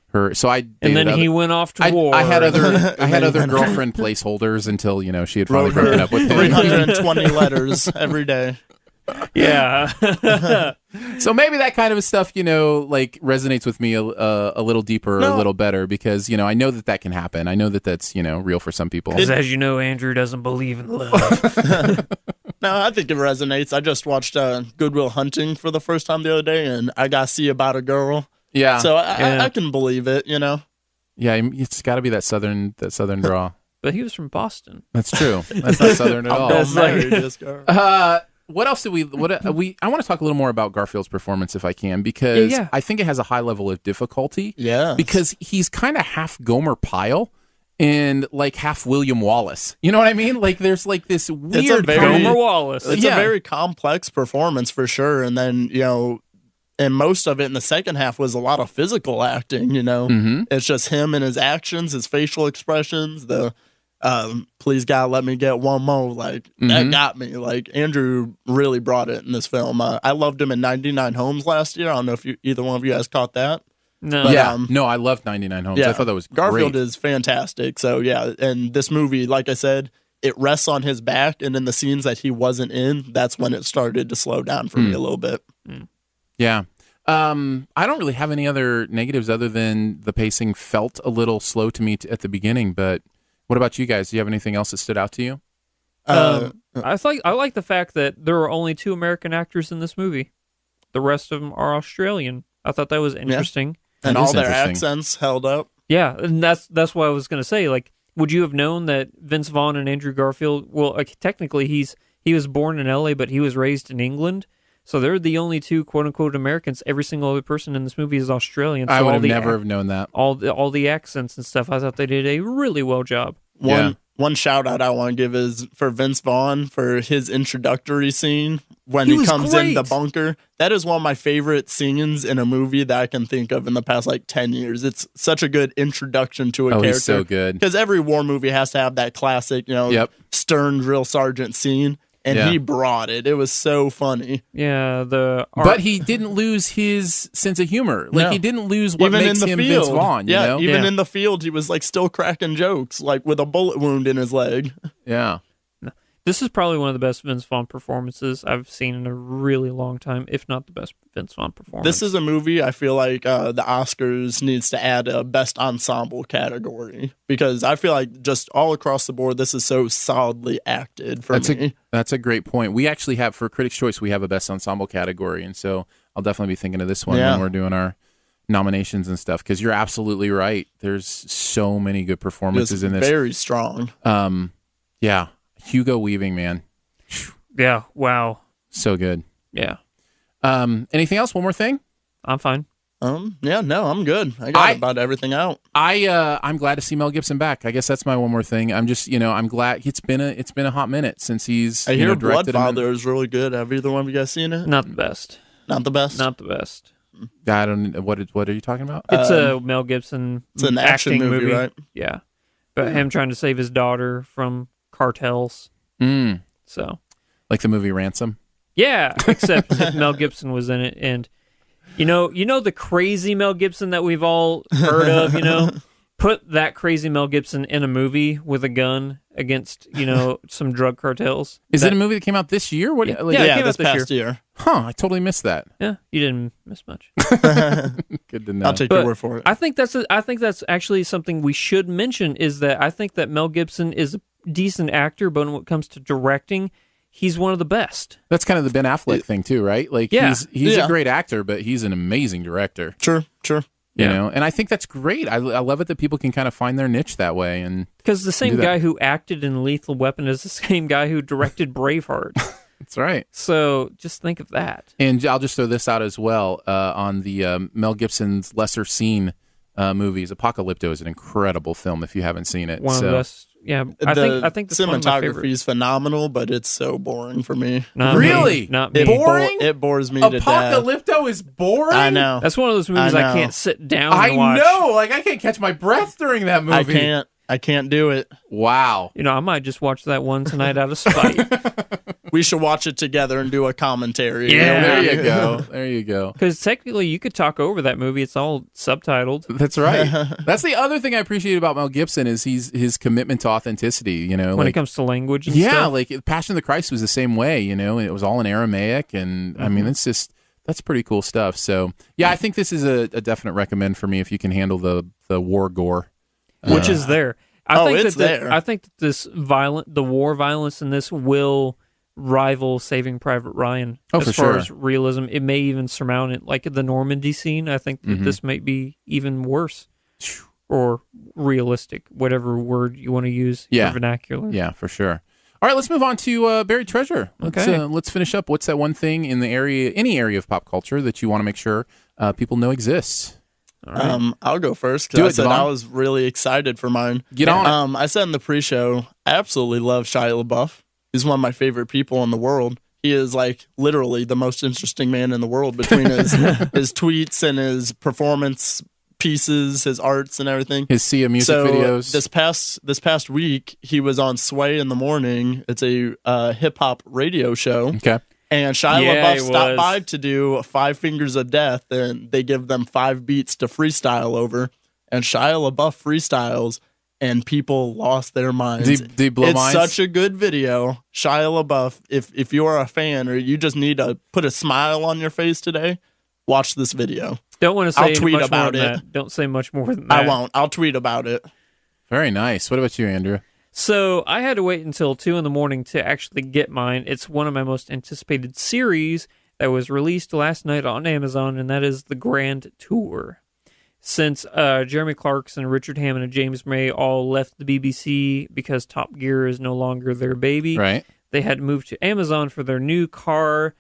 her her. So I and then he went off to war. I had other girlfriend placeholders until she had finally broken up with him. 320 letters every day. Yeah. So maybe that kind of stuff, resonates with me a little deeper, a little better, because I know that can happen. I know that that's real for some people. As you know, Andrew doesn't believe in love. No, I think it resonates. I just watched Good Will Hunting for the first time the other day, and I got to see about a girl. Yeah. So I can believe it. Yeah, it's got to be that southern draw. But he was from Boston. That's true. That's not southern at all. What else did I want to talk a little more about Garfield's performance if I can, because I think it has a high level of difficulty. Yeah. Because he's kind of half Gomer Pyle and half William Wallace. You know what I mean? There's this weird Gomer Wallace. It's a very complex performance for sure. And then, and most of it in the second half was a lot of physical acting, Mm-hmm. It's just him and his actions, his facial expressions, the please God, let me get one more. That got me. Andrew really brought it in this film. I loved him in 99 Homes last year. I don't know if either one of you guys caught that. No. But, no, I loved 99 Homes. I thought that was Garfield great. is fantastic. So, yeah, and this movie, like I said, it rests on his back, and in the scenes that he wasn't in, that's when it started to slow down for me a little bit. Yeah. I don't really have any other negatives other than the pacing felt a little slow to me at the beginning, but what about you guys? Do you have anything else that stood out to you? I like the fact that there are only 2 American actors in this movie. The rest of them are Australian. I thought that was interesting. And all their accents held up. Yeah, and that's what I was going to say. Would you have known that Vince Vaughn and Andrew Garfield, technically he was born in LA, but he was raised in England. So they're the only 2 quote-unquote Americans. Every single other person in this movie is Australian. So I would have never have known that. All the accents and stuff, I thought they did a really well job. One shout out I want to give is for Vince Vaughn for his introductory scene when he comes in the bunker. That is one of my favorite scenes in a movie that I can think of in the past 10 years. It's such a good introduction to a character. He's so good. Because every war movie has to have that classic, stern drill sergeant scene. And he brought it. It was so funny. Yeah, but he didn't lose his sense of humor. He didn't lose what even makes him Vince Vaughn. Even in the field, he was still cracking jokes, with a bullet wound in his leg. Yeah. This is probably one of the best Vince Vaughn performances I've seen in a really long time, if not the best Vince Vaughn performance. This is a movie I feel like the Oscars needs to add a best ensemble category, because I feel like just all across the board, this is so solidly acted for me. That's a great point. We actually have, for Critics' Choice, we have a best ensemble category, and so I'll definitely be thinking of this one when we're doing our nominations and stuff, because you're absolutely right. There's so many good performances in this. Very strong. Yeah. Hugo Weaving, man. Yeah, wow. So good. Yeah. Anything else? One more thing? I'm fine. I'm good. I got about everything out. I'm glad to see Mel Gibson back. I guess that's my one more thing. I'm just, I'm glad it's been a hot minute since he's I hear directed. Bloodfather is really good. Have either one of you guys seen it? Not the best. Not the best? Not the best. I don't what are you talking about? It's a Mel Gibson It's an action movie, right? Yeah. But him trying to save his daughter from cartels. So, like the movie Ransom? Yeah, except Mel Gibson was in it, and you know the crazy Mel Gibson that we've all heard of. Put that crazy Mel Gibson in a movie with a gun against some drug cartels. Is it a movie that came out this year? What? Yeah, it came out this past year. Huh? I totally missed that. Yeah, you didn't miss much. Good to know. I'll take your word for it. I think that's actually something we should mention, is that I think that Mel Gibson is a decent actor, but when it comes to directing, he's one of the best. That's kind of the Ben Affleck thing too, right? He's a great actor, but he's an amazing director. Sure. You know, and I think that's great. I love it that people can kind of find their niche that way, and because the same guy who acted in Lethal Weapon is the same guy who directed Braveheart. That's right. So just think of that. And I'll just throw this out as well on the Mel Gibson's lesser seen movies. Apocalypto is an incredible film if you haven't seen it. One of the best. Yeah, I think the cinematography is phenomenal, but it's so boring for me. Not really? Me. Not me. Boring? It bores me to death. Apocalypto is boring? I know. That's one of those movies I can't sit down and watch. I know. I can't catch my breath during that movie. I can't do it. Wow. I might just watch that one tonight out of spite. we should watch it together and do a commentary. Yeah. There you go. There you go. Because technically, you could talk over that movie. It's all subtitled. That's right. That's the other thing I appreciate about Mel Gibson is his commitment to authenticity. You know, When it comes to language and yeah, stuff. like Passion of the Christ was the same way. You know, and it was all in Aramaic, and I mean, that's pretty cool stuff. So yeah, I think this is a definite recommend for me if you can handle the war gore, which is there. I think that the war violence in this will rival Saving Private Ryan as far as realism. It may even surmount it, like the Normandy scene. I think that this might be even worse or realistic, whatever word you want to use for vernacular. Yeah, for sure. All right, let's move on to Buried Treasure. Let's finish up. What's that one thing in the area, any area of pop culture that you want to make sure people know exists? Right. I'll go first because I was really excited for mine. Get on it. I said in the pre-show, I absolutely love Shia LaBeouf. He's one of my favorite people in the world. He is like literally the most interesting man in the world between his tweets and his performance pieces, his arts and everything. His Sia music videos. This past week, he was on Sway in the Morning. It's a hip hop radio show. Okay. And Shia LaBeouf stopped by to do 5 Fingers of Death, and they give them 5 beats to freestyle over. And Shia LaBeouf freestyles, and people lost their minds. Do you blow minds? It's such a good video. Shia LaBeouf, if you're a fan or you just need to put a smile on your face today, watch this video. Don't want to say I'll tweet much about more than it. that. Don't say much more than that. I won't. I'll tweet about it. Very nice. What about you, Andrew? So I had to wait until 2 a.m. to actually get mine. It's one of my most anticipated series that was released last night on Amazon, and that is The Grand Tour. Since Jeremy Clarkson, Richard Hammond, and James May all left the BBC because Top Gear is no longer their baby, right? They had moved to Amazon for their new car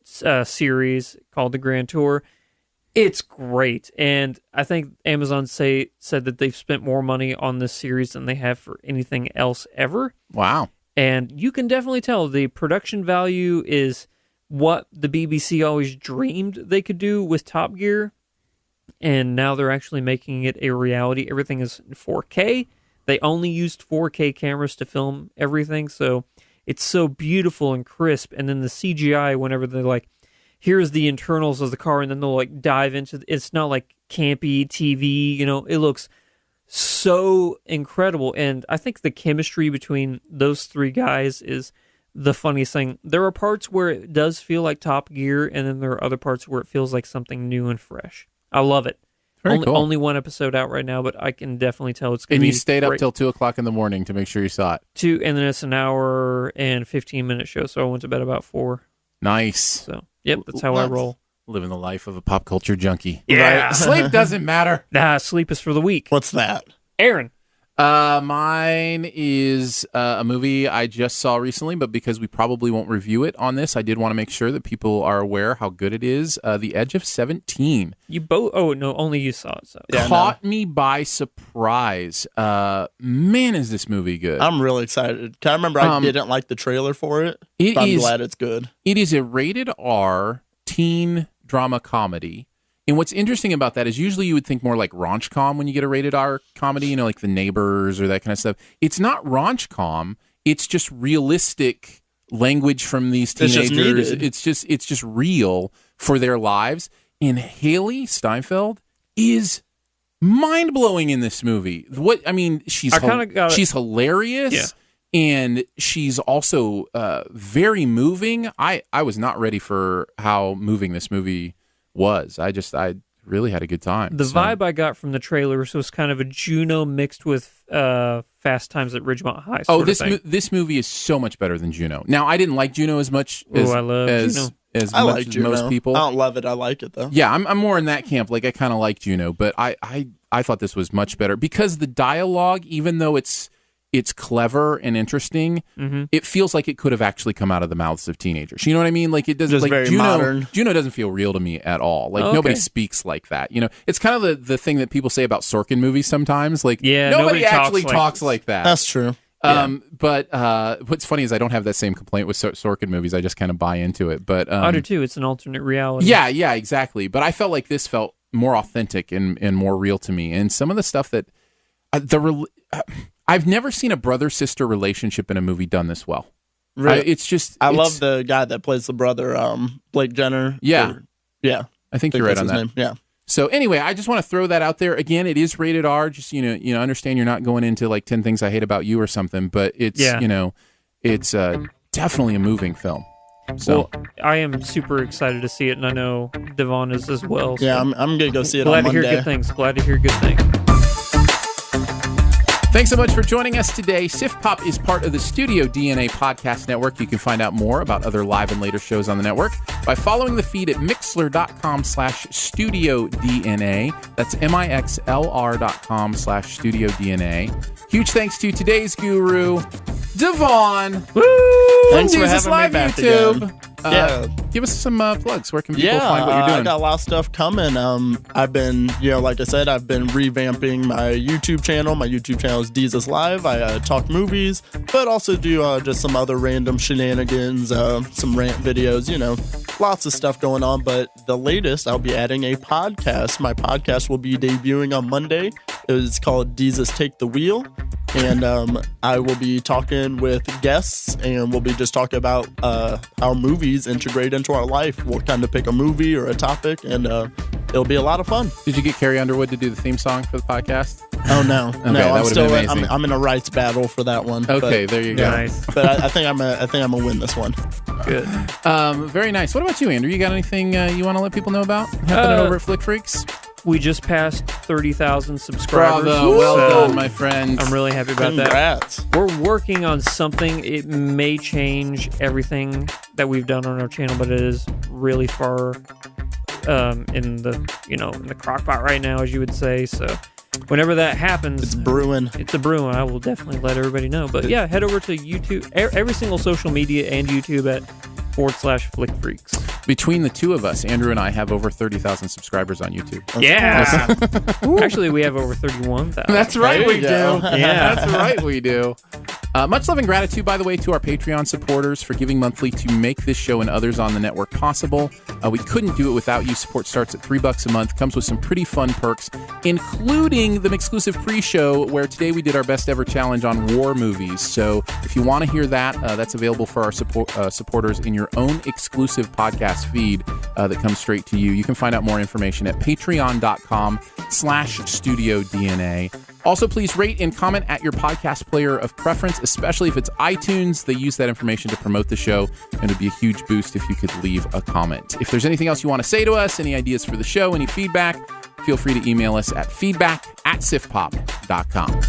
series called The Grand Tour. It's great, and I think Amazon said that they've spent more money on this series than they have for anything else ever. Wow. And you can definitely tell the production value is what the BBC always dreamed they could do with Top Gear, and now they're actually making it a reality. Everything is in 4K. They only used 4K cameras to film everything, so it's so beautiful and crisp, and then the CGI, whenever they're like, here's the internals of the car, and then they'll like dive into it's not like campy TV, it looks so incredible. And I think the chemistry between those 3 guys is the funniest thing. There are parts where it does feel like Top Gear, and then there are other parts where it feels like something new and fresh. I love it. Cool. Only one episode out right now, but I can definitely tell it's going to be. And you stayed great. up till 2 o'clock in the morning to make sure you saw it. And then it's an hour and 15-minute show, so I went to bed about 4. Nice. So, yep, that's how I roll. Living the life of a pop culture junkie. Yeah. Right? Sleep doesn't matter. Nah, sleep is for the weak. What's that? Aaron. Mine is a movie I just saw recently, but because we probably won't review it on this, I did want to make sure that people are aware how good it is. The Edge of 17. You both? Oh no, only you saw it. So. Yeah, Caught me by surprise. Man, is this movie good? I'm really excited. I remember I didn't like the trailer for it. I'm glad it's good. It is a rated R teen drama comedy. And what's interesting about that is usually you would think more like raunch-com when you get a rated R comedy, like The Neighbors or that kind of stuff. It's not raunch-com. It's just realistic language from these teenagers. It's just real for their lives. And Haley Steinfeld is mind-blowing in this movie. She's hilarious. Yeah. And she's also very moving. I was not ready for how moving this movie was. I really had a good time. The vibe I got from the trailers was kind of a Juno mixed with Fast Times at Ridgemont High. This movie is so much better than Juno. Now, I didn't like Juno as much as I love Juno. As I much like as Juno. most people. I don't love it. I like it though. Yeah, I'm more in that camp. Like I kind of like Juno, but I thought this was much better because the dialogue, even though it's clever and interesting, it feels like it could have actually come out of the mouths of teenagers. You know what I mean? Like it doesn't. Just like very Juno, modern. Juno doesn't feel real to me at all. Like nobody speaks like that. It's kind of the thing that people say about Sorkin movies sometimes. Like nobody actually talks like that. That's true. But what's funny is I don't have that same complaint with Sorkin movies. I just kind of buy into it. But I do too. It's an alternate reality. Yeah, exactly. But I felt like this felt more authentic and more real to me. And some of the stuff that I've never seen a brother-sister relationship in a movie done this well. Really? I it's love the guy that plays the brother, Blake Jenner. Yeah. Yeah. I think you're right that's on his that. name. Yeah. So anyway, I just want to throw that out there. Again, it is rated R. Just, understand you're not going into like 10 Things I Hate About You or something, but it's, it's definitely a moving film. So well, I am super excited to see it, and I know Devon is as well. Yeah, I'm going to go see it on Monday. Glad to hear good things. Thanks so much for joining us today. Siftpop is part of the Studio DNA podcast network. You can find out more about other live and later shows on the network by following the feed at mixlr.com/studiodna. That's mixlr.com/studiodna. Huge thanks to today's guru, Devon. Woo! Thanks for having Live me back YouTube. again. Yeah. Give us some plugs. Where can people find what you're doing? I got a lot of stuff coming. I've been, like I said, I've been revamping my YouTube channel. My YouTube channel is Deezus12. I talk movies, but also do just some other random shenanigans, some rant videos, lots of stuff going on. But the latest, I'll be adding a podcast. My podcast will be debuting on Monday. It's called Deezus Take the Wheel. And I will be talking with guests, and we'll be just talking about how movies integrate into our life. We'll kind of pick a movie or a topic, and it'll be a lot of fun. Did you get Carrie Underwood to do the theme song for the podcast? Oh no, Okay, no! that would've been amazing. I'm in a rights battle for that one. Okay, there you go. Nice. But I think I'm gonna win this one. Good. Very nice. What about you, Andrew? You got anything you want to let people know about happening over at Flick Freaks? We just passed 30,000 subscribers. Bravo. Well done, my friend. I'm really happy about Congrats. that. We're working on something. It may change everything that we've done on our channel, but it is really far in the crock pot right now, as you would say. So whenever that happens, It's brewing. it's a brewing. I will definitely let everybody know. But yeah, head over to YouTube, every single social media and YouTube at /Flick Freaks. Between the two of us, Andrew and I have over 30,000 subscribers on YouTube. Yeah. Actually, we have over 31,000. That's right, There we you do. go. Yeah. That's right, we do. Much love and gratitude, by the way, to our Patreon supporters for giving monthly to make this show and others on the network possible. We couldn't do it without you. Support starts at $3 a month. Comes with some pretty fun perks, including the exclusive pre-show where today we did our best ever challenge on war movies. So if you want to hear that, that's available for our supporters in your own exclusive podcast feed that comes straight to you. You can find out more information at patreon.com/studiodna. Also, please rate and comment at your podcast player of preference, especially if it's iTunes. They use that information to promote the show, and it would be a huge boost if you could leave a comment. If there's anything else you want to say to us, any ideas for the show, any feedback, feel free to email us at feedback@siftpop.com.